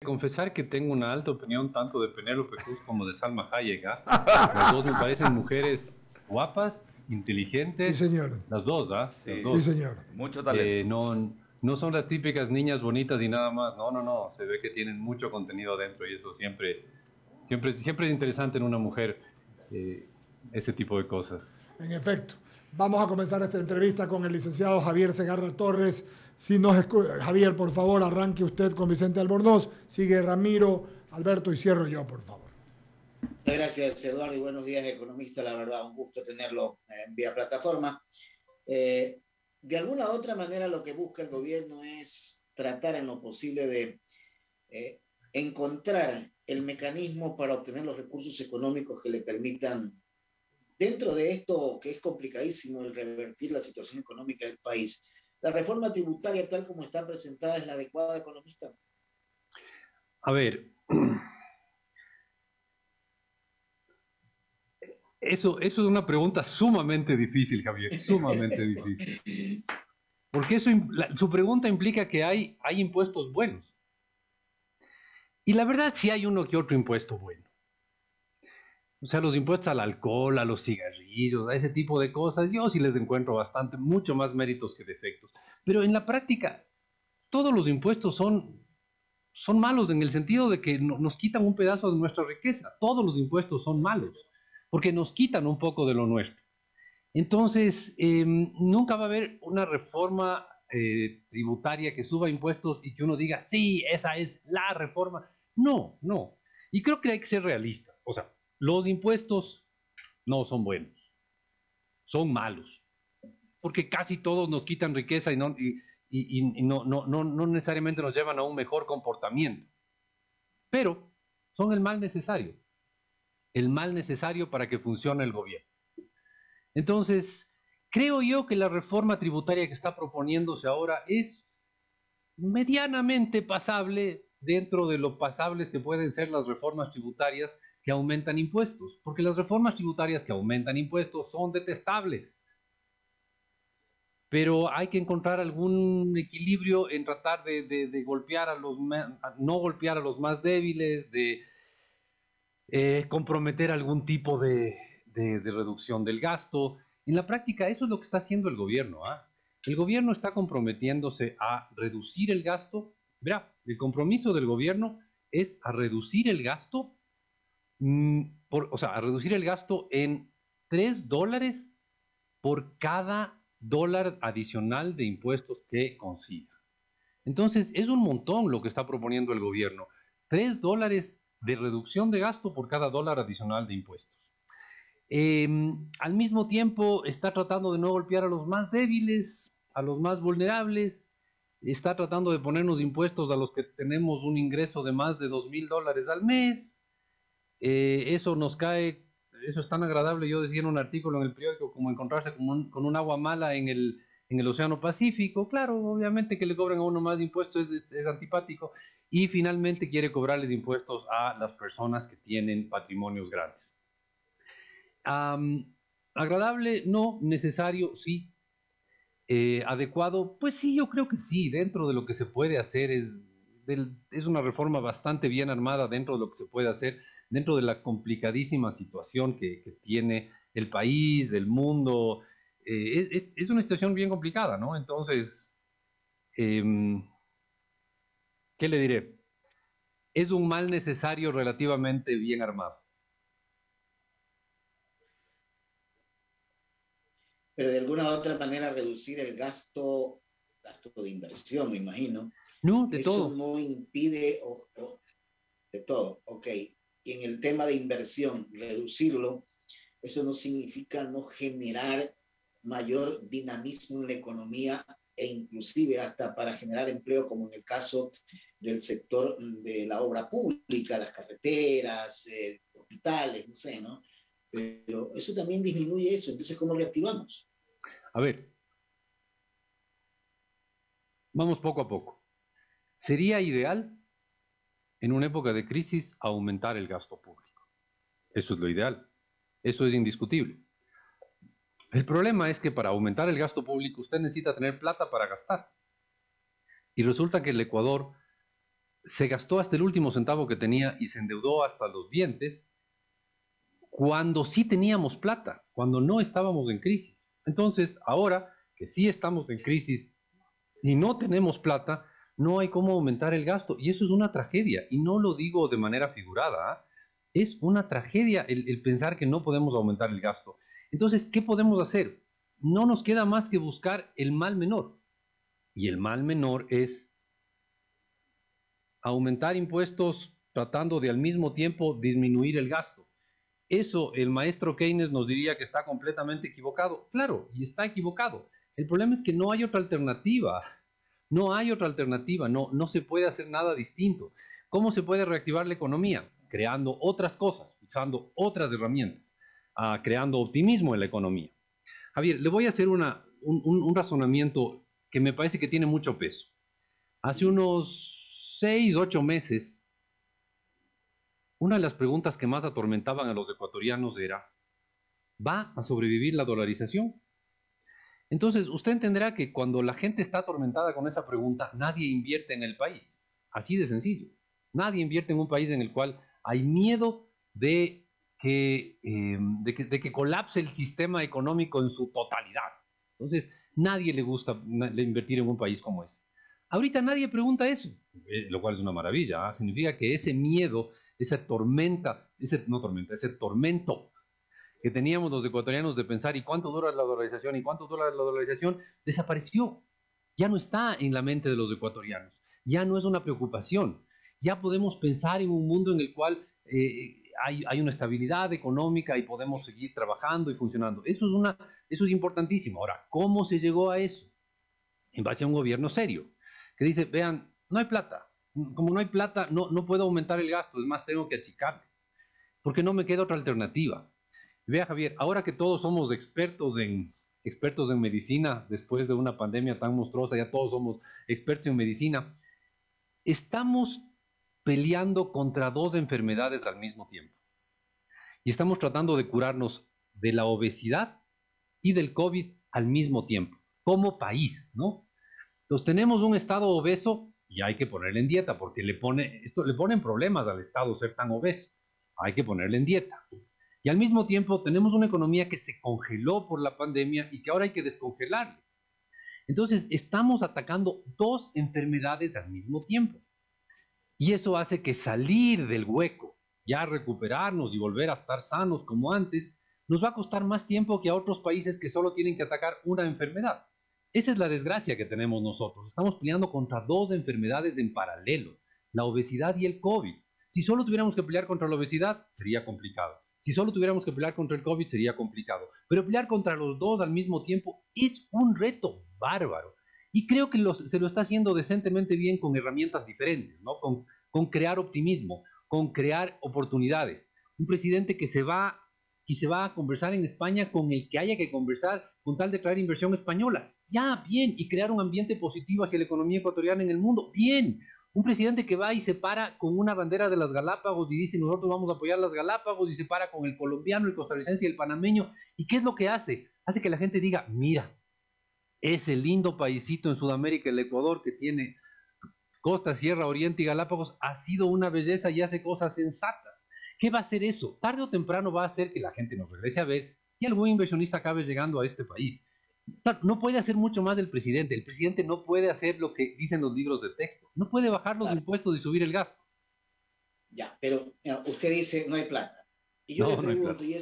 Confesar que tengo una alta opinión tanto de Penélope Cruz como de Salma Hayek, ¿ah? Las dos me parecen mujeres guapas, Sí, inteligentes, señor. las dos, ¿ah? Sí, Las Sí, dos. señor. mucho talento. No son las típicas niñas bonitas y nada más. No, no, no. Se ve que tienen mucho contenido dentro y eso siempre es interesante en una mujer, ese tipo de cosas. En efecto. Vamos a comenzar esta entrevista con el licenciado Javier Segarra Torres. Javier, por favor, arranque usted con Vicente Albornoz. Sigue Ramiro, Alberto y cierro yo, por favor. Gracias, Eduardo, y buenos días, economista. La verdad, un gusto tenerlo en vía plataforma. De alguna u otra manera, lo que busca el gobierno es tratar en lo posible de encontrar el mecanismo para obtener los recursos económicos que le permitan, dentro de esto que es complicadísimo, el revertir la situación económica del país. ¿La reforma tributaria tal como está presentada es la adecuada, economista? A ver, eso es una pregunta sumamente difícil, Javier, sumamente difícil. Porque su pregunta implica que hay impuestos buenos. Y la verdad sí hay uno que otro impuesto bueno. O sea, los impuestos al alcohol, a los cigarrillos, a ese tipo de cosas, yo sí les encuentro mucho más méritos que defectos. Pero en la práctica, todos los impuestos son malos en el sentido de que nos quitan un pedazo de nuestra riqueza. Todos los impuestos son malos, porque nos quitan un poco de lo nuestro. Entonces, nunca va a haber una reforma tributaria que suba impuestos y que uno diga, sí, esa es la reforma. No, no. Y creo que hay que ser realistas. O sea, los impuestos no son buenos, son malos, porque casi todos nos quitan riqueza y no necesariamente nos llevan a un mejor comportamiento. Pero son el mal necesario para que funcione el gobierno. Entonces, creo yo que la reforma tributaria que está proponiéndose ahora es medianamente pasable dentro de lo pasables que pueden ser las reformas tributarias que aumentan impuestos, porque las reformas tributarias que aumentan impuestos son detestables. Pero hay que encontrar algún equilibrio en tratar de golpear no golpear a los más débiles, de comprometer algún tipo de reducción del gasto. En la práctica, eso es lo que está haciendo el gobierno, ¿ah? El gobierno está comprometiéndose a reducir el gasto. Verá, el compromiso del gobierno es a reducir el gasto, a reducir el gasto en $3 por cada dólar adicional de impuestos que consiga. Entonces, es un montón lo que está proponiendo el gobierno. $3 de reducción de gasto por cada dólar adicional de impuestos. Al mismo tiempo, está tratando de no golpear a los más débiles, a los más vulnerables. Está tratando de ponernos impuestos a los que tenemos un ingreso de más de $2,000 al mes. Eso nos cae, eso es tan agradable, yo decía en un artículo en el periódico, como encontrarse con un agua mala en el Océano Pacífico. Claro, obviamente que le cobren a uno más impuestos es antipático. Y finalmente quiere cobrarles impuestos a las personas que tienen patrimonios grandes. Agradable, no. Necesario, sí. Adecuado, pues sí, yo creo que sí. Dentro de lo que se puede hacer es una reforma bastante bien armada dentro de lo que se puede hacer, dentro de la complicadísima situación que tiene el país, el mundo. Es una situación bien complicada, ¿no? Entonces, ¿qué le diré? Es un mal necesario relativamente bien armado. Pero de alguna u otra manera reducir el gasto de inversión, me imagino. No, de Eso todo. no impide, de todo, ok. Y en el tema de inversión, reducirlo, eso no significa no generar mayor dinamismo en la economía e inclusive hasta para generar empleo, como en el caso del sector de la obra pública, las carreteras, hospitales, no sé, ¿no? Pero eso también disminuye eso. Entonces, ¿cómo reactivamos? A ver, vamos poco a poco. Sería ideal, en una época de crisis, aumentar el gasto público. Eso es lo ideal. Eso es indiscutible. El problema es que para aumentar el gasto público usted necesita tener plata para gastar. Y resulta que el Ecuador se gastó hasta el último centavo que tenía y se endeudó hasta los dientes cuando sí teníamos plata, cuando no estábamos en crisis. Entonces, ahora que sí estamos en crisis y no tenemos plata, no hay cómo aumentar el gasto. Y eso es una tragedia. Y no lo digo de manera figurada, ¿eh? Es una tragedia el pensar que no podemos aumentar el gasto. Entonces, ¿qué podemos hacer? No nos queda más que buscar el mal menor. Y el mal menor es aumentar impuestos tratando de al mismo tiempo disminuir el gasto. Eso el maestro Keynes nos diría que está completamente equivocado. Claro, y está equivocado. El problema es que no hay otra alternativa. No hay otra alternativa. No se puede hacer nada distinto. ¿Cómo se puede reactivar la economía? Creando otras cosas, usando otras herramientas, creando optimismo en la economía. Javier, le voy a hacer un razonamiento que me parece que tiene mucho peso. Hace unos 6, 8 meses, una de las preguntas que más atormentaban a los ecuatorianos era, ¿va a sobrevivir la dolarización? Entonces, usted entenderá que cuando la gente está atormentada con esa pregunta, nadie invierte en el país. Así de sencillo. Nadie invierte en un país en el cual hay miedo de que colapse el sistema económico en su totalidad. Entonces, nadie le gusta invertir en un país como ese. Ahorita nadie pregunta eso, lo cual es una maravilla. ¿Eh? Significa que ese miedo, esa tormenta, ese tormento que teníamos los ecuatorianos de pensar, ¿y cuánto dura la dolarización? ¿Y cuánto dura la dolarización? Desapareció. Ya no está en la mente de los ecuatorianos. Ya no es una preocupación. Ya podemos pensar en un mundo en el cual hay una estabilidad económica y podemos seguir trabajando y funcionando. Eso es importantísimo. Ahora, ¿cómo se llegó a eso? En base a un gobierno serio, que dice, vean, no hay plata. Como no hay plata, no puedo aumentar el gasto. Es más, tengo que achicarle. Porque no me queda otra alternativa. Vea, Javier, ahora que todos somos expertos en medicina, después de una pandemia tan monstruosa, ya todos somos expertos en medicina, estamos peleando contra dos enfermedades al mismo tiempo. Y estamos tratando de curarnos de la obesidad y del COVID al mismo tiempo, como país, ¿no? Entonces tenemos un Estado obeso y hay que ponerle en dieta, porque le ponen problemas al Estado ser tan obeso. Hay que ponerle en dieta. Y al mismo tiempo tenemos una economía que se congeló por la pandemia y que ahora hay que descongelarle. Entonces estamos atacando dos enfermedades al mismo tiempo. Y eso hace que salir del hueco, ya recuperarnos y volver a estar sanos como antes, nos va a costar más tiempo que a otros países que solo tienen que atacar una enfermedad. Esa es la desgracia que tenemos nosotros. Estamos peleando contra dos enfermedades en paralelo, la obesidad y el COVID. Si solo tuviéramos que pelear contra la obesidad, sería complicado. Si solo tuviéramos que pelear contra el COVID, sería complicado. Pero pelear contra los dos al mismo tiempo es un reto bárbaro. Y creo que se lo está haciendo decentemente bien con herramientas diferentes, ¿no? Con crear optimismo, con crear oportunidades. Un presidente que se va a conversar en España con el que haya que conversar con tal de traer inversión española. Ya, bien, y crear un ambiente positivo hacia la economía ecuatoriana en el mundo. Bien, un presidente que va y se para con una bandera de las Galápagos y dice nosotros vamos a apoyar las Galápagos y se para con el colombiano, el costarricense y el panameño. ¿Y qué es lo que hace? Hace que la gente diga, mira, ese lindo paisito en Sudamérica, el Ecuador, que tiene costa, sierra, oriente y Galápagos, ha sido una belleza y hace cosas sensatas. ¿Qué va a hacer eso? Tarde o temprano va a hacer que la gente nos regrese a ver y algún inversionista acabe llegando a este país. Claro, no puede hacer mucho más el presidente no puede hacer lo que dicen los libros de texto, no puede bajar los impuestos y subir el gasto. Ya, pero usted dice no hay plata. Y yo le pregunto, y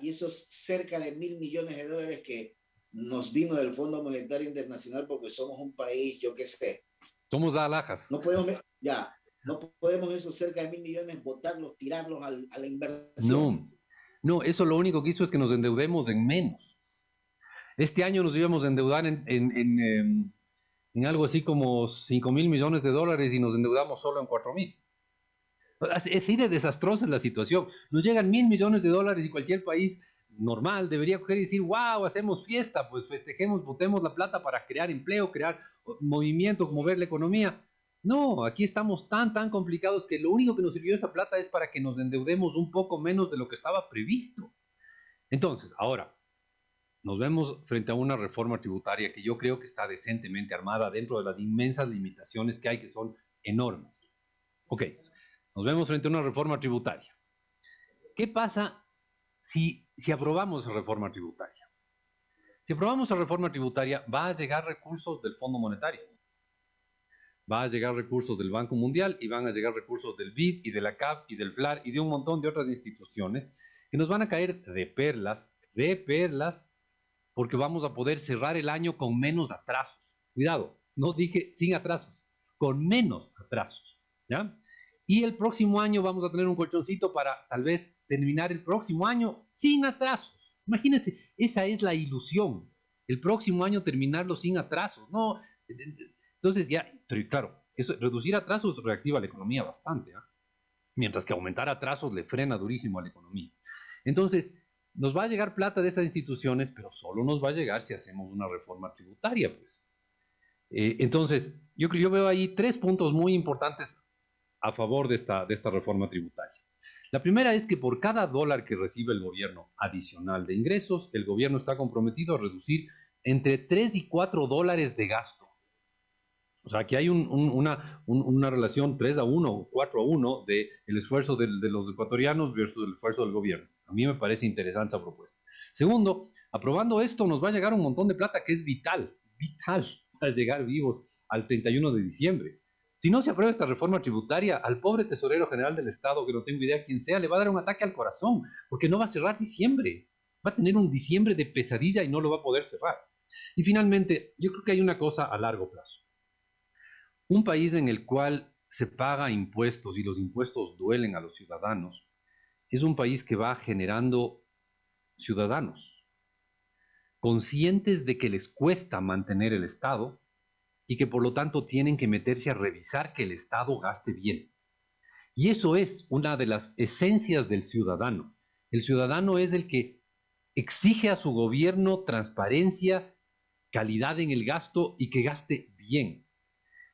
esos cerca de $1.000 millones que nos vino del Fondo Monetario Internacional porque somos un país, yo qué sé. Somos alhajas. No podemos esos cerca de $1.000 millones botarlos, tirarlos a la inversión. No, eso lo único que hizo es que nos endeudemos en menos. Este año nos íbamos a endeudar en algo así como $5.000 millones y nos endeudamos solo en 4.000. Así de desastrosa es la situación. Nos llegan $1.000 millones y cualquier país normal debería coger y decir, wow, hacemos fiesta, pues festejemos, botemos la plata para crear empleo, crear movimiento, mover la economía. No, aquí estamos tan complicados que lo único que nos sirvió esa plata es para que nos endeudemos un poco menos de lo que estaba previsto. Entonces, ahora, nos vemos frente a una reforma tributaria que yo creo que está decentemente armada dentro de las inmensas limitaciones que hay, que son enormes. Ok, nos vemos frente a una reforma tributaria. ¿Qué pasa si aprobamos esa reforma tributaria? Si aprobamos la reforma tributaria, va a llegar recursos del Fondo Monetario, va a llegar recursos del Banco Mundial y van a llegar recursos del BID y de la CAF y del FLAR y de un montón de otras instituciones que nos van a caer de perlas, porque vamos a poder cerrar el año con menos atrasos. Cuidado, no dije sin atrasos, con menos atrasos, ¿ya? Y el próximo año vamos a tener un colchoncito para tal vez terminar el próximo año sin atrasos. Imagínense, esa es la ilusión. El próximo año terminarlo sin atrasos. No, entonces ya, pero claro, eso, reducir atrasos reactiva la economía bastante, ¿eh? Mientras que aumentar atrasos le frena durísimo a la economía. Entonces, nos va a llegar plata de esas instituciones, pero solo nos va a llegar si hacemos una reforma tributaria, pues. Entonces, yo veo ahí 3 puntos muy importantes a favor de esta reforma tributaria. La primera es que por cada dólar que recibe el gobierno adicional de ingresos, el gobierno está comprometido a reducir entre 3 y 4 dólares de gasto. O sea, que hay una relación 3 a 1 o 4 a 1 del esfuerzo de los ecuatorianos versus el esfuerzo del gobierno. A mí me parece interesante esa propuesta. Segundo, aprobando esto nos va a llegar un montón de plata que es vital para llegar vivos al 31 de diciembre. Si no se aprueba esta reforma tributaria, al pobre tesorero general del Estado, que no tengo idea quién sea, le va a dar un ataque al corazón, porque no va a cerrar diciembre. Va a tener un diciembre de pesadilla y no lo va a poder cerrar. Y finalmente, yo creo que hay una cosa a largo plazo. Un país en el cual se paga impuestos y los impuestos duelen a los ciudadanos, es un país que va generando ciudadanos conscientes de que les cuesta mantener el Estado y que por lo tanto tienen que meterse a revisar que el Estado gaste bien. Y eso es una de las esencias del ciudadano. El ciudadano es el que exige a su gobierno transparencia, calidad en el gasto y que gaste bien.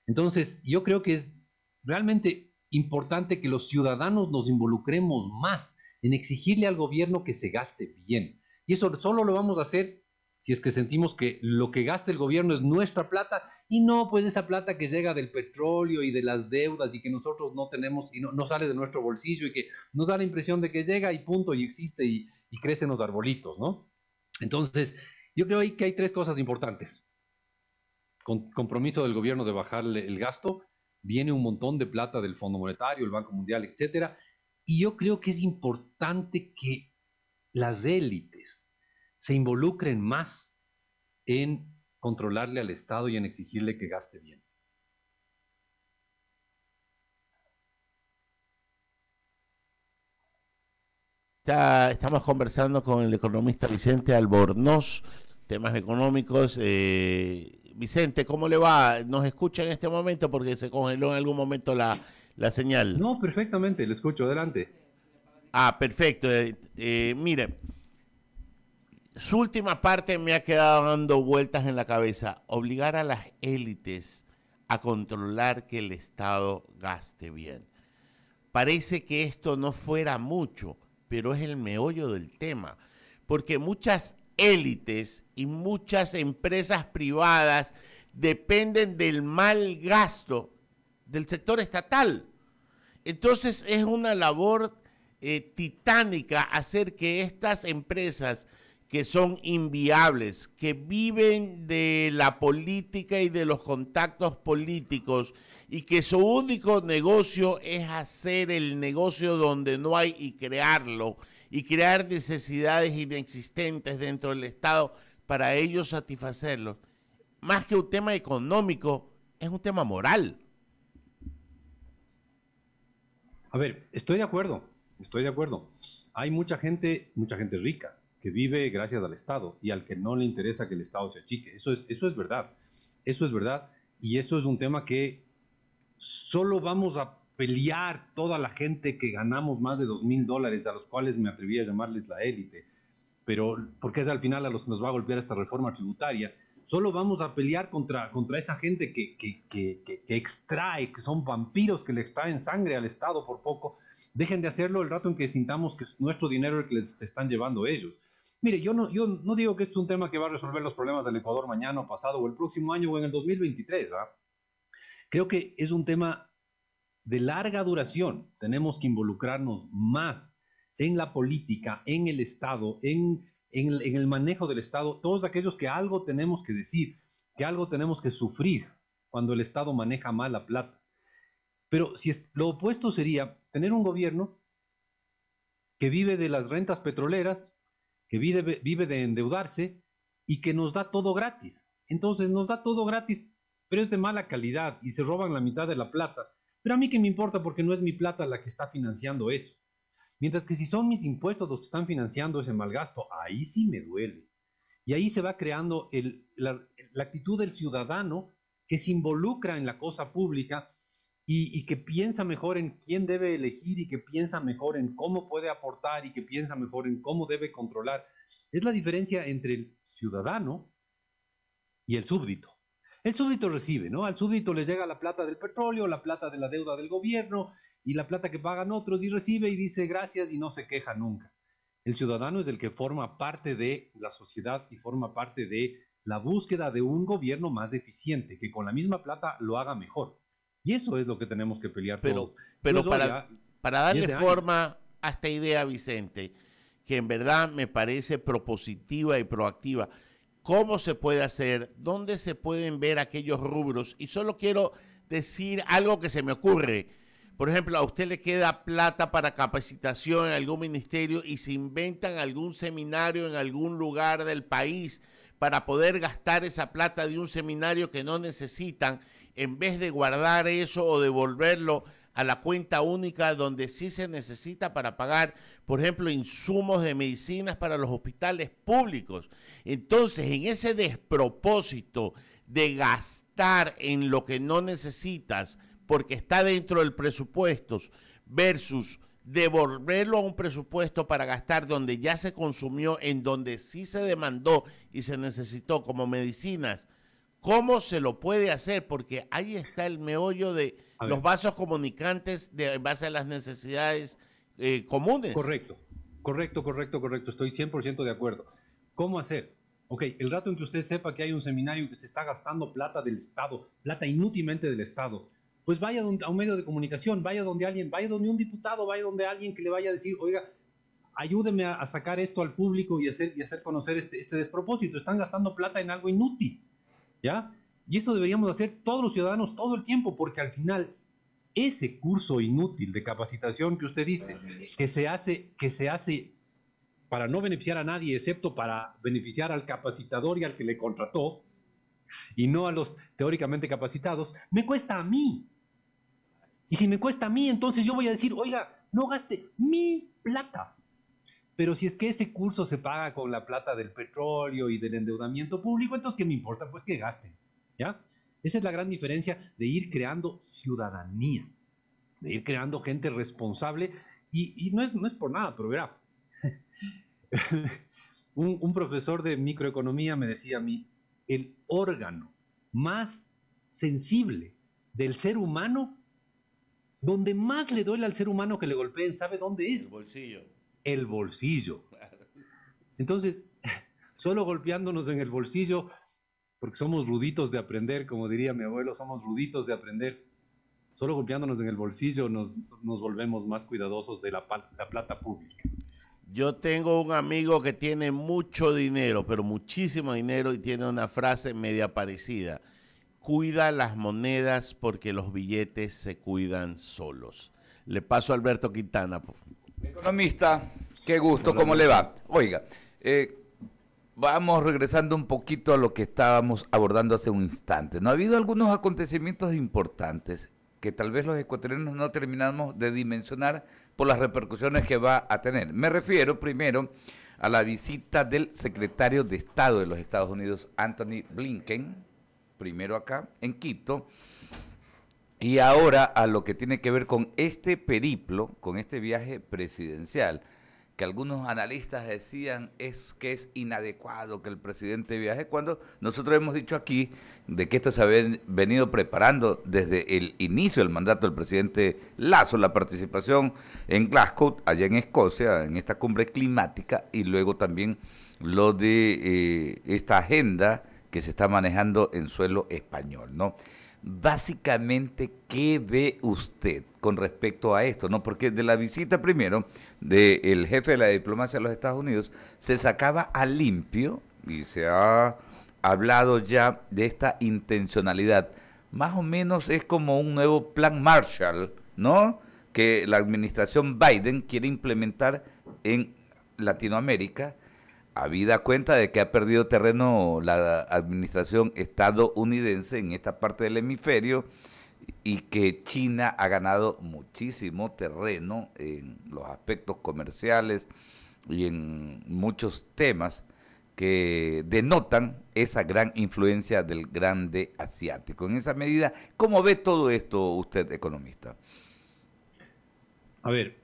Entonces, yo creo que es realmente importante que los ciudadanos nos involucremos más en exigirle al gobierno que se gaste bien. Y eso solo lo vamos a hacer si es que sentimos que lo que gasta el gobierno es nuestra plata y no pues esa plata que llega del petróleo y de las deudas y que nosotros no tenemos y no sale de nuestro bolsillo y que nos da la impresión de que llega y punto y existe y crecen los arbolitos, ¿no? Entonces, yo creo que hay 3 cosas importantes. Compromiso del gobierno de bajarle el gasto, viene un montón de plata del Fondo Monetario, el Banco Mundial, etcétera, y yo creo que es importante que las élites se involucren más en controlarle al Estado y en exigirle que gaste bien. Estamos conversando con el economista Vicente Albornoz, temas económicos. Vicente, ¿cómo le va? ¿Nos escucha en este momento? Porque se congeló en algún momento la señal. No, perfectamente, le escucho, adelante. Ah, perfecto. Mire, su última parte me ha quedado dando vueltas en la cabeza. Obligar a las élites a controlar que el Estado gaste bien. Parece que esto no fuera mucho, pero es el meollo del tema. Porque muchas élites y muchas empresas privadas dependen del mal gasto del sector estatal. Entonces es una labor titánica hacer que estas empresas que son inviables, que viven de la política y de los contactos políticos y que su único negocio es hacer el negocio donde no hay y crearlo y crear necesidades inexistentes dentro del Estado para ellos satisfacerlos. Más que un tema económico, es un tema moral. A ver, estoy de acuerdo. Hay mucha gente rica que vive gracias al Estado y al que no le interesa que el Estado se achique. Eso es verdad. Eso es verdad. Y eso es un tema que solo vamos a pelear toda la gente que ganamos más de $2,000, a los cuales me atreví a llamarles la élite, pero porque es al final a los que nos va a golpear esta reforma tributaria. Solo vamos a pelear contra esa gente que extrae, que son vampiros que le extraen sangre al Estado por poco. Dejen de hacerlo el rato en que sintamos que es nuestro dinero el que les están llevando ellos. Mire, yo no digo que esto es un tema que va a resolver los problemas del Ecuador mañana o pasado o el próximo año o en el 2023. Creo que es un tema de larga duración. Tenemos que involucrarnos más en la política, en el Estado, en el manejo del Estado, todos aquellos que algo tenemos que decir, que algo tenemos que sufrir cuando el Estado maneja mal la plata. Pero si lo opuesto sería tener un gobierno que vive de las rentas petroleras, que vive de endeudarse y que nos da todo gratis. Entonces nos da todo gratis, pero es de mala calidad y se roban la mitad de la plata. Pero a mí qué me importa, porque no es mi plata la que está financiando eso. Mientras que si son mis impuestos los que están financiando ese mal gasto, ahí sí me duele. Y ahí se va creando la actitud del ciudadano que se involucra en la cosa pública y que piensa mejor en quién debe elegir y que piensa mejor en cómo puede aportar y que piensa mejor en cómo debe controlar. Es la diferencia entre el ciudadano y el súbdito. El súbdito recibe, ¿no? Al súbdito le llega la plata del petróleo, la plata de la deuda del gobierno y la plata que pagan otros, y recibe y dice gracias y no se queja nunca. El ciudadano es el que forma parte de la sociedad y forma parte de la búsqueda de un gobierno más eficiente, que con la misma plata lo haga mejor. Y eso es lo que tenemos que pelear todos. Pero para darle forma a esta idea, Vicente, que en verdad me parece propositiva y proactiva, ¿cómo se puede hacer? ¿Dónde se pueden ver aquellos rubros? Y solo quiero decir algo que se me ocurre. Por ejemplo, a usted le queda plata para capacitación en algún ministerio y se inventan algún seminario en algún lugar del país para poder gastar esa plata de un seminario que no necesitan, en vez de guardar eso o devolverlo a la cuenta única donde sí se necesita para pagar, por ejemplo, insumos de medicinas para los hospitales públicos. Entonces, en ese despropósito de gastar en lo que no necesitas porque está dentro del presupuesto versus devolverlo a un presupuesto para gastar donde ya se consumió, en donde sí se demandó y se necesitó, como medicinas, ¿cómo se lo puede hacer? Porque ahí está el meollo de los vasos comunicantes en base a las necesidades comunes. Correcto. Estoy 100% de acuerdo. ¿Cómo hacer? Ok, el rato en que usted sepa que hay un seminario que se está gastando plata del Estado, plata inútilmente del Estado, pues vaya a un medio de comunicación, vaya donde alguien, vaya donde un diputado, vaya donde alguien que le vaya a decir, oiga, ayúdeme a sacar esto al público y hacer conocer este despropósito. Están gastando plata en algo inútil, ¿ya? Y eso deberíamos hacer todos los ciudadanos todo el tiempo, porque al final ese curso inútil de capacitación que usted dice, que se hace para no beneficiar a nadie, excepto para beneficiar al capacitador y al que le contrató, y no a los teóricamente capacitados, me cuesta a mí. Y si me cuesta a mí, entonces yo voy a decir, oiga, no gaste mi plata. Pero si es que ese curso se paga con la plata del petróleo y del endeudamiento público, entonces ¿qué me importa? Pues que gasten, ¿ya? Esa es la gran diferencia de ir creando ciudadanía, de ir creando gente responsable, y no es por nada, pero verá, un profesor de microeconomía me decía a mí, el órgano más sensible del ser humano, donde más le duele al ser humano que le golpeen, ¿sabe dónde es? El bolsillo. El bolsillo. Entonces, solo golpeándonos en el bolsillo, porque somos ruditos de aprender, como diría mi abuelo, somos ruditos de aprender, solo golpeándonos en el bolsillo nos volvemos más cuidadosos de la plata pública. Yo tengo un amigo que tiene mucho dinero, pero muchísimo dinero, y tiene una frase media parecida: cuida las monedas porque los billetes se cuidan solos. Le paso a Alberto Quintana. Economista, qué gusto, ¿cómo le va? Oiga, vamos regresando un poquito a lo que estábamos abordando hace un instante. ¿No ha habido algunos acontecimientos importantes que tal vez los ecuatorianos no terminamos de dimensionar por las repercusiones que va a tener? Me refiero primero a la visita del secretario de Estado de los Estados Unidos, Anthony Blinken, primero acá en Quito, y ahora a lo que tiene que ver con este periplo, con este viaje presidencial, que algunos analistas decían que es inadecuado que el presidente viaje, cuando nosotros hemos dicho aquí de que esto se había venido preparando desde el inicio del mandato del presidente Lasso, la participación en Glasgow, allá en Escocia, en esta cumbre climática, y luego también lo de esta agenda que se está manejando en suelo español, ¿no? básicamente, ¿qué ve usted con respecto a esto? ¿No? Porque de la visita primero del jefe de la diplomacia de los Estados Unidos se sacaba a limpio y se ha hablado ya de esta intencionalidad. Más o menos es como un nuevo plan Marshall, ¿no? Que la administración Biden quiere implementar en Latinoamérica, habida cuenta de que ha perdido terreno la administración estadounidense en esta parte del hemisferio y que China ha ganado muchísimo terreno en los aspectos comerciales y en muchos temas que denotan esa gran influencia del grande asiático. En esa medida, ¿cómo ve todo esto usted, economista? A ver,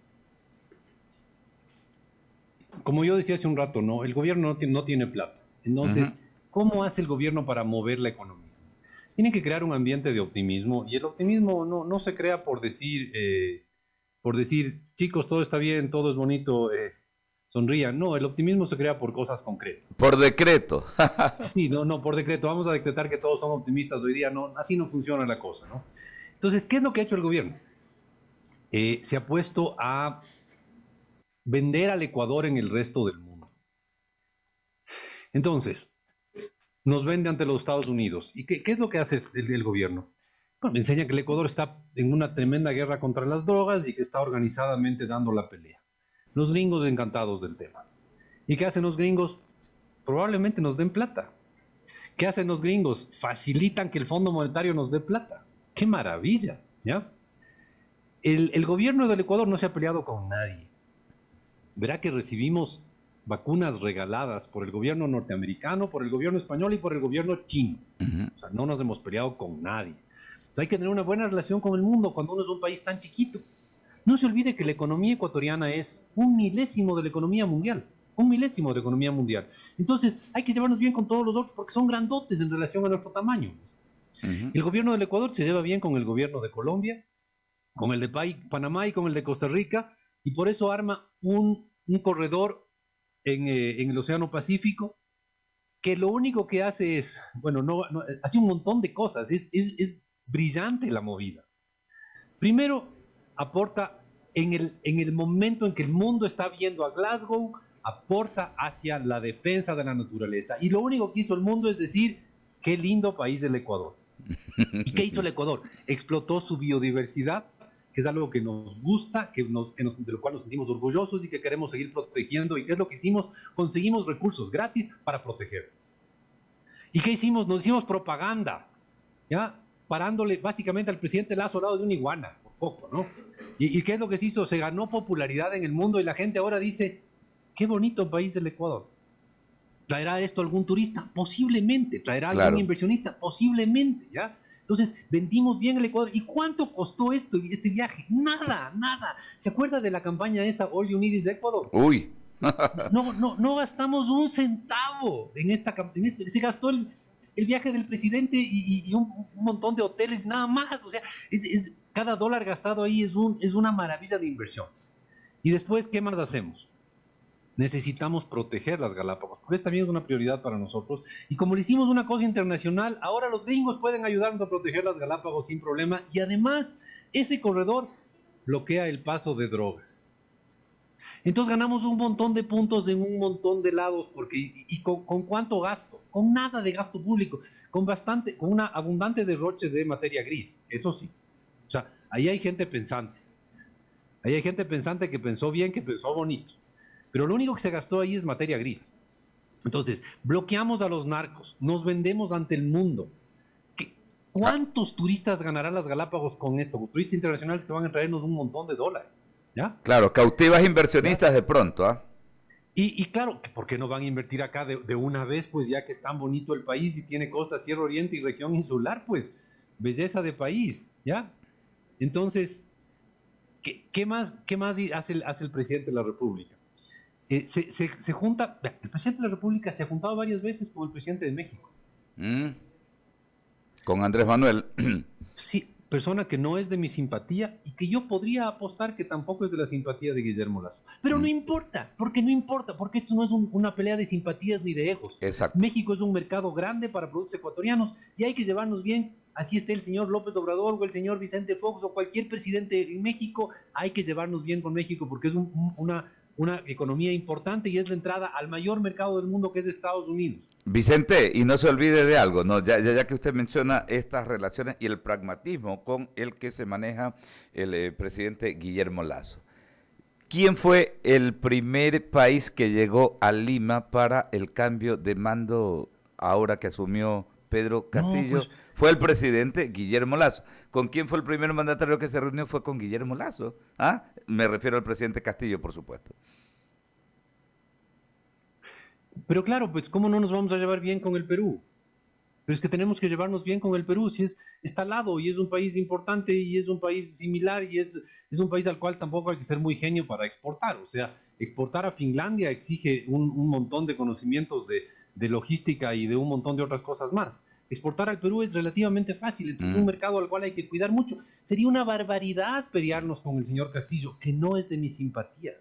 como yo decía hace un rato, ¿no? El gobierno no tiene plata. Entonces, ¿cómo hace el gobierno para mover la economía? Tienen que crear un ambiente de optimismo, y el optimismo no se crea por decir, chicos, todo está bien, todo es bonito, sonrían. No, el optimismo se crea por cosas concretas. Por decreto. Sí, no, por decreto. Vamos a decretar que todos son optimistas hoy día. No, así no funciona la cosa, ¿no? Entonces, ¿qué es lo que ha hecho el gobierno? Se ha puesto a vender al Ecuador en el resto del mundo. Entonces, nos vende ante los Estados Unidos. ¿Y qué es lo que hace el gobierno? Bueno, me enseña que el Ecuador está en una tremenda guerra contra las drogas y que está organizadamente dando la pelea. Los gringos encantados del tema. ¿Y qué hacen los gringos? Probablemente nos den plata. ¿Qué hacen los gringos? Facilitan que el Fondo Monetario nos dé plata. ¡Qué maravilla! ¿Ya? El gobierno del Ecuador no se ha peleado con nadie. Verá que recibimos vacunas regaladas por el gobierno norteamericano, por el gobierno español y por el gobierno chino. O sea, no nos hemos peleado con nadie. O sea, hay que tener una buena relación con el mundo cuando uno es un país tan chiquito. No se olvide que la economía ecuatoriana es 1/1000 de la economía mundial. 1/1000 de la economía mundial. Entonces, hay que llevarnos bien con todos los otros porque son grandotes en relación a nuestro tamaño. El gobierno del Ecuador se lleva bien con el gobierno de Colombia, con el de Panamá y con el de Costa Rica, y por eso arma un corredor en el Océano Pacífico, que lo único que hace es, bueno, hace un montón de cosas, es brillante la movida. Primero, aporta en el momento en que el mundo está viendo a Glasgow, aporta hacia la defensa de la naturaleza. Y lo único que hizo el mundo es decir, qué lindo país el Ecuador. ¿Y qué hizo el Ecuador? Explotó su biodiversidad, que es algo que nos gusta, de lo cual nos sentimos orgullosos y que queremos seguir protegiendo. ¿Y qué es lo que hicimos? Conseguimos recursos gratis para proteger. ¿Y qué hicimos? Nos hicimos propaganda, ¿ya? Parándole básicamente al presidente Lazo al lado de una iguana, por poco, ¿no? ¿Y qué es lo que se hizo? Se ganó popularidad en el mundo y la gente ahora dice, qué bonito país el Ecuador. ¿Traerá esto algún turista? Posiblemente. ¿Traerá algún inversionista? Posiblemente, ¿ya? Entonces, vendimos bien el Ecuador. ¿Y cuánto costó este viaje? Nada. ¿Se acuerda de la campaña esa, All You Need is Ecuador? Uy. No gastamos un centavo en esto. Se gastó el viaje del presidente y un montón de hoteles, nada más. O sea, cada dólar gastado ahí es una maravilla de inversión. Y después, ¿qué más hacemos? Necesitamos proteger las Galápagos, porque esta también es una prioridad para nosotros. Y como le hicimos una cosa internacional, ahora los gringos pueden ayudarnos a proteger las Galápagos sin problema. Y además, ese corredor bloquea el paso de drogas. Entonces ganamos un montón de puntos en un montón de lados, ¿y con cuánto gasto? Con nada de gasto público, con una abundante derroche de materia gris, eso sí. O sea, ahí hay gente pensante. Ahí hay gente pensante que pensó bien, que pensó bonito. Pero lo único que se gastó ahí es materia gris. Entonces, bloqueamos a los narcos, nos vendemos ante el mundo. ¿Cuántos turistas ganarán las Galápagos con esto? Turistas internacionales que van a traernos un montón de dólares. ¿Ya? Claro, cautivas inversionistas de pronto, ¿ah? Y claro, ¿por qué no van a invertir acá de una vez? Pues ya que es tan bonito el país y tiene costa, Sierra Oriente y región insular, pues belleza de país, ¿ya? Entonces, ¿qué más hace el presidente de la República? Se junta, el presidente de la República se ha juntado varias veces con el presidente de México. Con Andrés Manuel. Sí, persona que no es de mi simpatía y que yo podría apostar que tampoco es de la simpatía de Guillermo Lazo. Pero no importa, porque esto no es una pelea de simpatías ni de egos. Exacto. México es un mercado grande para productos ecuatorianos y hay que llevarnos bien así esté el señor López Obrador o el señor Vicente Fox o cualquier presidente en México, hay que llevarnos bien con México porque es una economía importante y es la entrada al mayor mercado del mundo, que es Estados Unidos. Vicente, y no se olvide de algo, ¿no? Ya que usted menciona estas relaciones y el pragmatismo con el que se maneja el presidente Guillermo Lasso. ¿Quién fue el primer país que llegó a Lima para el cambio de mando ahora que asumió Pedro Castillo? Pues, fue el presidente Guillermo Lasso. ¿Con quién fue el primer mandatario que se reunió? Fue con Guillermo Lasso. ¿Ah? Me refiero al presidente Castillo, por supuesto. pero claro, pues ¿cómo no nos vamos a llevar bien con el Perú? Pero es que tenemos que llevarnos bien con el Perú, si está al lado y es un país importante y es un país similar y es un país al cual tampoco hay que ser muy genio para exportar. O sea, exportar a Finlandia exige un montón de conocimientos de logística y de un montón de otras cosas más. Exportar al Perú es relativamente fácil, es un mercado al cual hay que cuidar mucho. Sería una barbaridad pelearnos con el señor Castillo, que no es de mi simpatía.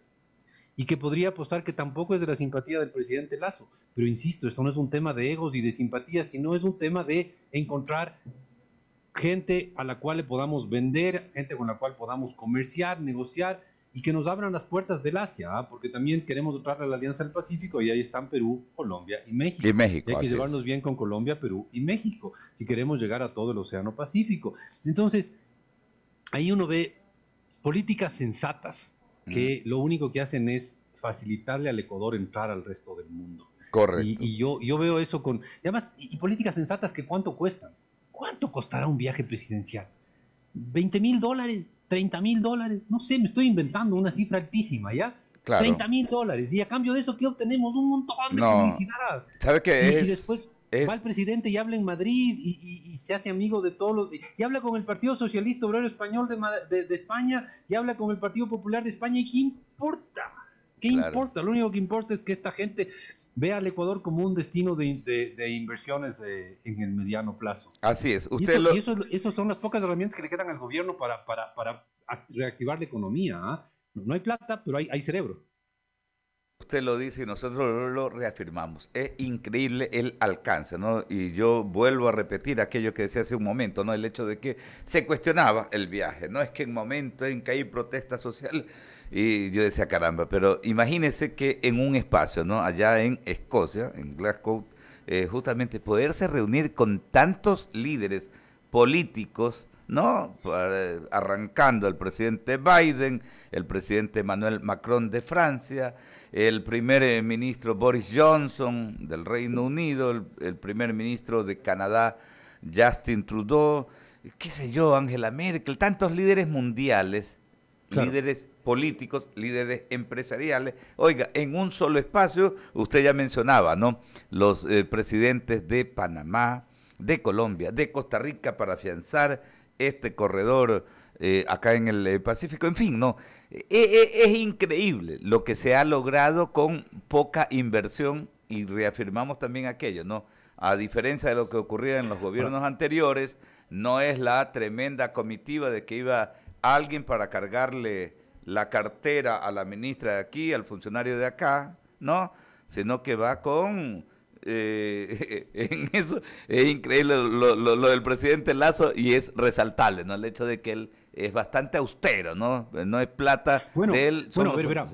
Y que podría apostar que tampoco es de la simpatía del presidente Lasso. Pero insisto, esto no es un tema de egos y de simpatía, sino es un tema de encontrar gente a la cual le podamos vender, gente con la cual podamos comerciar, negociar y que nos abran las puertas del Asia, ¿eh? Porque también queremos entrar a la Alianza del Pacífico y ahí están Perú, Colombia y México. Y México, y hay que así llevarnos es. bien con Colombia, Perú y México, si queremos llegar a todo el Océano Pacífico. Entonces, ahí uno ve políticas sensatas que lo único que hacen es facilitarle al Ecuador entrar al resto del mundo. Correcto. Y yo veo eso con... Y además, y políticas sensatas que ¿cuánto cuestan? ¿Cuánto costará un viaje presidencial? $20,000, $30,000, no sé, me estoy inventando una cifra altísima, ¿ya? Claro. $30,000. Y a cambio de eso, ¿qué obtenemos? Un montón de No. publicidad. ¿Sabe qué Y después va el presidente y habla en Madrid y se hace amigo de todos los... Y habla con el Partido Socialista Obrero Español de España y habla con el Partido Popular de España. ¿Y qué importa? ¿Qué importa? Lo único que importa es que esta gente vea al Ecuador como un destino de inversiones en el mediano plazo. Así es. Eso son las pocas herramientas que le quedan al gobierno para reactivar la economía. ¿Eh? No hay plata, pero hay cerebro. Usted lo dice y nosotros lo reafirmamos. Es increíble el alcance, ¿no? Y yo vuelvo a repetir aquello que decía hace un momento, ¿no? El hecho de que se cuestionaba el viaje. No es que en momentos en que hay protesta social, y yo decía, caramba, pero imagínese que en un espacio, ¿no? Allá en Escocia, en Glasgow, justamente poderse reunir con tantos líderes políticos, ¿no? Arrancando el presidente Biden, el presidente Emmanuel Macron de Francia, el primer ministro Boris Johnson del Reino Unido, el primer ministro de Canadá Justin Trudeau, qué sé yo, Angela Merkel, tantos líderes mundiales, claro, líderes políticos, líderes empresariales. Oiga, en un solo espacio, usted ya mencionaba, ¿no? Los presidentes de Panamá, de Colombia, de Costa Rica para afianzar este corredor acá en el Pacífico, en fin, no, es increíble lo que se ha logrado con poca inversión y reafirmamos también aquello, ¿no? A diferencia de lo que ocurría en los gobiernos anteriores, no es la tremenda comitiva de que iba alguien para cargarle la cartera a la ministra de aquí, al funcionario de acá, ¿no? Sino que va con... en eso es increíble lo del presidente Lasso y es resaltable, ¿no? El hecho de que él es bastante austero, ¿no? No es plata de él. Bueno, a ver, verá.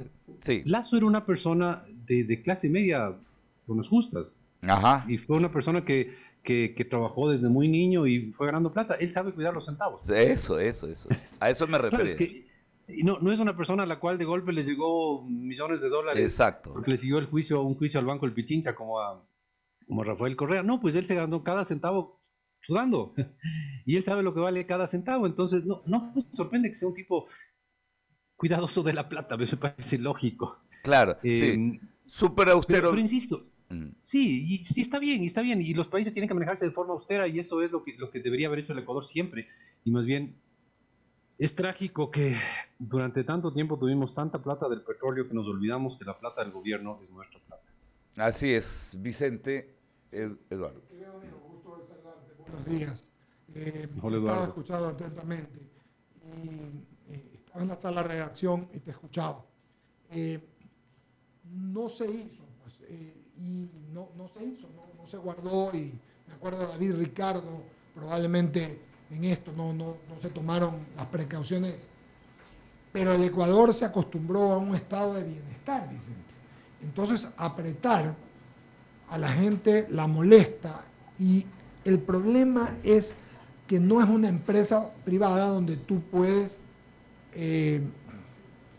Sí. Lasso era una persona de clase media, con las justas. Ajá. Y fue una persona que trabajó desde muy niño y fue ganando plata. Él sabe cuidar los centavos. Eso. A eso me refería. Claro, es que no es una persona a la cual de golpe le llegó millones de dólares. Exacto. Porque le siguió un juicio al Banco del Pichincha como a Rafael Correa. No, pues él se ganó cada centavo sudando. Y él sabe lo que vale cada centavo. Entonces, no me sorprende que sea un tipo cuidadoso de la plata. Me parece lógico. Claro, sí. Súper austero. Pero insisto, sí, está bien. Y los países tienen que manejarse de forma austera y eso es lo que debería haber hecho el Ecuador siempre. Y más bien, es trágico que durante tanto tiempo tuvimos tanta plata del petróleo que nos olvidamos que la plata del gobierno es nuestra plata. Así es, Vicente. Eduardo. Gusto de saludarte. Buenos días. Estaba escuchando atentamente y estaba en la sala de redacción y te escuchaba. No se hizo, pues, y no se hizo, no se guardó. Y me acuerdo de David Ricardo probablemente en esto no se tomaron las precauciones, pero el Ecuador se acostumbró a un estado de bienestar, Vicente. Entonces, apretar a la gente la molesta, y el problema es que no es una empresa privada donde tú puedes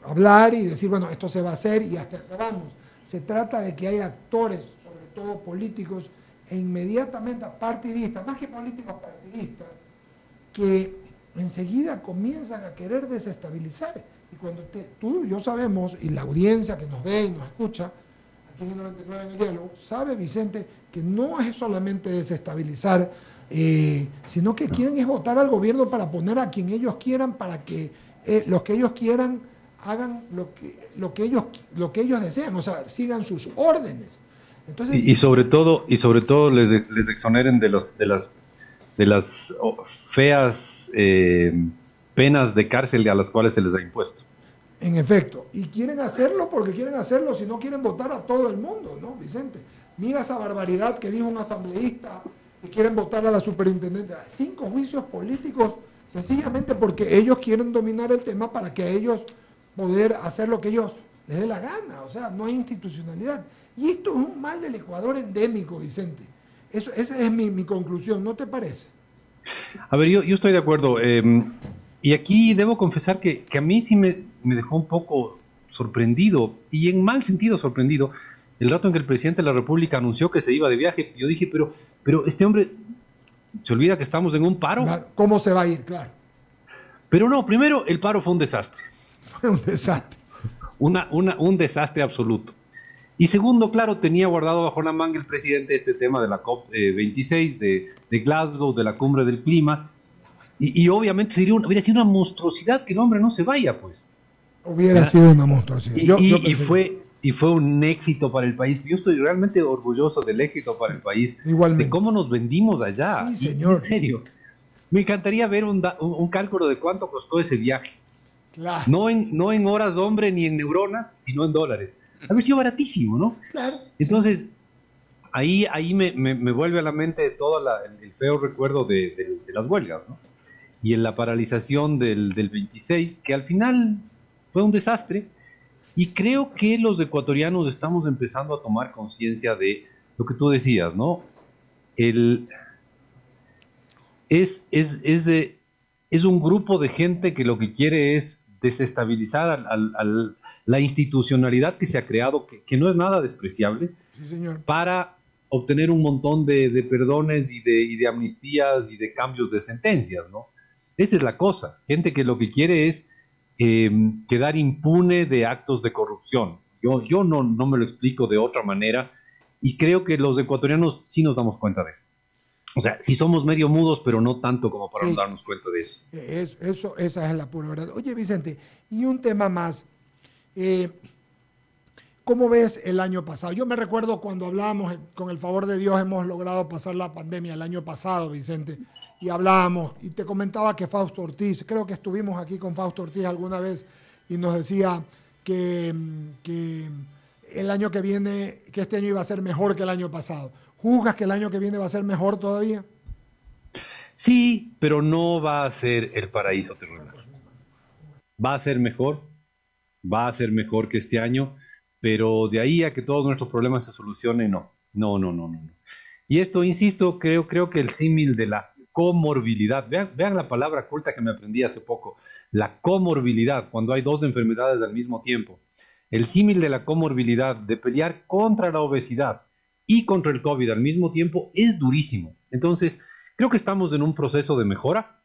hablar y decir, bueno, esto se va a hacer y hasta acabamos. Se trata de que hay actores, sobre todo políticos, e inmediatamente partidistas, más que políticos partidistas, que enseguida comienzan a querer desestabilizar. Y cuando tú y yo sabemos, y la audiencia que nos ve y nos escucha, aquí en 99 en el diálogo, sabe, Vicente, que no es solamente desestabilizar, sino que quieren es votar al gobierno para poner a quien ellos quieran, para que los que ellos quieran hagan lo que ellos desean, o sea, sigan sus órdenes. Entonces, y sobre todo les exoneren de las feas penas de cárcel a las cuales se les ha impuesto. En efecto, y quieren hacerlo porque quieren hacerlo, si no quieren votar a todo el mundo, ¿no, Vicente? Mira esa barbaridad que dijo un asambleísta, que quieren votar a la superintendente. 5 juicios políticos, sencillamente porque ellos quieren dominar el tema para que ellos poder hacer lo que ellos les dé la gana. O sea, no hay institucionalidad. Y esto es un mal del Ecuador endémico, Vicente. Esa es mi conclusión, ¿no te parece? A ver, yo estoy de acuerdo. Y aquí debo confesar que a mí sí me dejó un poco sorprendido, y en mal sentido sorprendido, el rato en que el presidente de la República anunció que se iba de viaje. Yo dije, pero este hombre se olvida que estamos en un paro. Claro, ¿cómo se va a ir? Claro. Pero no, primero, el paro fue un desastre. Fue un desastre. Un desastre absoluto. Y segundo, claro, tenía guardado bajo la manga el presidente este tema de la COP26, de Glasgow, de la cumbre del clima. Y obviamente hubiera sido una monstruosidad que el hombre no se vaya, pues. Hubiera sido una monstruosidad. Y fue un éxito para el país. Yo estoy realmente orgulloso del éxito para el país. Igualmente. De cómo nos vendimos allá. Sí, señor. En serio. Me encantaría ver un cálculo de cuánto costó ese viaje. Claro. No en horas, hombre, ni en neuronas, sino en dólares. Haber sido baratísimo, ¿no? Claro. Entonces, ahí me vuelve a la mente todo el feo recuerdo de las huelgas, ¿no? Y en la paralización del 26, que al final fue un desastre. Y creo que los ecuatorianos estamos empezando a tomar conciencia de lo que tú decías, ¿no? Es un grupo de gente que lo que quiere es desestabilizar la institucionalidad que se ha creado, que no es nada despreciable, Sí, señor. para obtener un montón de perdones y de amnistías y de cambios de sentencias, ¿no? Esa es la cosa. Gente que lo que quiere es quedar impune de actos de corrupción. Yo no me lo explico de otra manera, y creo que los ecuatorianos sí nos damos cuenta de eso. O sea, sí somos medio mudos, pero no tanto como para no darnos cuenta de eso. Esa es la pura verdad. Oye, Vicente, y un tema más. ¿Cómo ves el año pasado? Yo me recuerdo cuando hablábamos, con el favor de Dios hemos logrado pasar la pandemia el año pasado, Vicente, y hablábamos, y te comentaba que Fausto Ortiz, creo que estuvimos aquí con Fausto Ortiz alguna vez, y nos decía que el año que viene, que este año iba a ser mejor que el año pasado. ¿Juzgas que el año que viene va a ser mejor todavía? Sí, pero no va a ser el paraíso terrenal. Va a ser mejor que este año, pero de ahí a que todos nuestros problemas se solucionen, no. Y esto, insisto, creo que el símil de la comorbilidad, vean la palabra culta que me aprendí hace poco, la comorbilidad, cuando hay 2 enfermedades al mismo tiempo. El símil de la comorbilidad, de pelear contra la obesidad y contra el COVID al mismo tiempo, es durísimo. Entonces, creo que estamos en un proceso de mejora,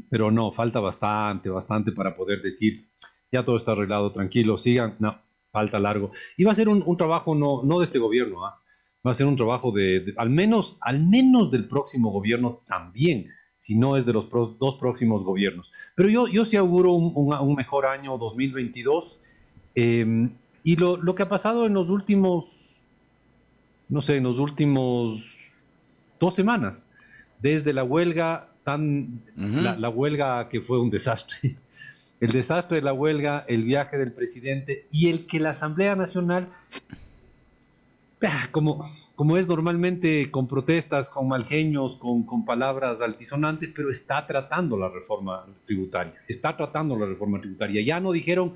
pero no, falta bastante para poder decir, ya todo está arreglado, tranquilo, sigan. No, falta largo. Y va a ser un trabajo no de este gobierno, va a ser un trabajo al menos del próximo gobierno también, si no es de los 2 próximos gobiernos. Pero yo sí auguro un mejor año 2022, y lo que ha pasado en los últimos 2 semanas, desde la huelga la huelga que fue un desastre, el desastre de la huelga, el viaje del presidente y el que la Asamblea Nacional Como es normalmente con protestas, con mal genios, con palabras altisonantes, pero está tratando la reforma tributaria. Está tratando la reforma tributaria. Ya no dijeron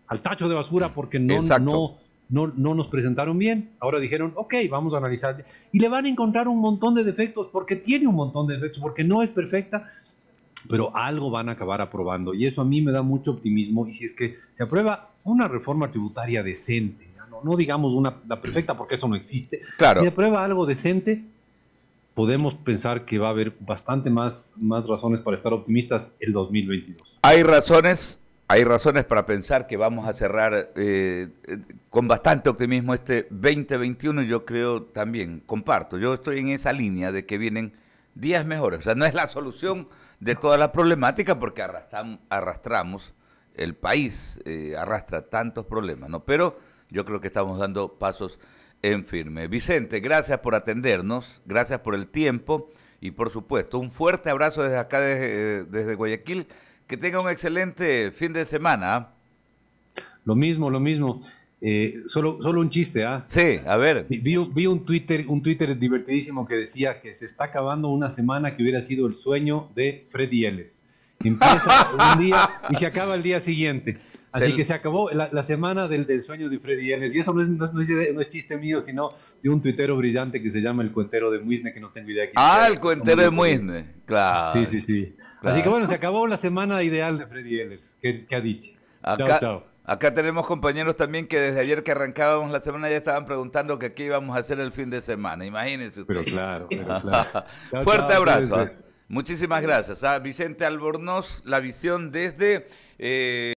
al tacho de basura porque no nos presentaron bien. Ahora dijeron, ok, vamos a analizar. Y le van a encontrar un montón de defectos porque tiene un montón de defectos, porque no es perfecta, pero algo van a acabar aprobando. Y eso a mí me da mucho optimismo. Y si es que se aprueba una reforma tributaria decente, no digamos la perfecta porque eso no existe. Claro. Si se aprueba algo decente, podemos pensar que va a haber bastante más razones para estar optimistas el 2022. Hay razones para pensar que vamos a cerrar con bastante optimismo este 2021. Yo creo también, comparto, yo estoy en esa línea de que vienen días mejores. O sea, no es la solución de toda la problemática porque arrastramos, el país arrastra tantos problemas, ¿no? Pero yo creo que estamos dando pasos en firme. Vicente, gracias por atendernos, gracias por el tiempo y por supuesto un fuerte abrazo desde acá, desde Guayaquil. Que tenga un excelente fin de semana. Lo mismo. Solo un chiste, ¿ah? Sí, a ver. Vi un Twitter divertidísimo que decía que se está acabando una semana que hubiera sido el sueño de Freddy Ehlers. Empieza un día y se acaba el día siguiente. Así que se acabó la semana del sueño de Freddy Ehlers. Y eso no es chiste mío, sino de un tuitero brillante que se llama el Cuentero de Muisne, que no tengo idea. El Cuentero de Muisne, claro. Sí. Claro. Así que bueno, se acabó la semana ideal de Freddy Ehlers, que ha dicho. Chao. Acá tenemos compañeros también que desde ayer que arrancábamos la semana ya estaban preguntando que qué íbamos a hacer el fin de semana. Imagínense ustedes. Pero claro. Fuerte abrazo. Muchísimas gracias a Vicente Albornoz, la visión desde...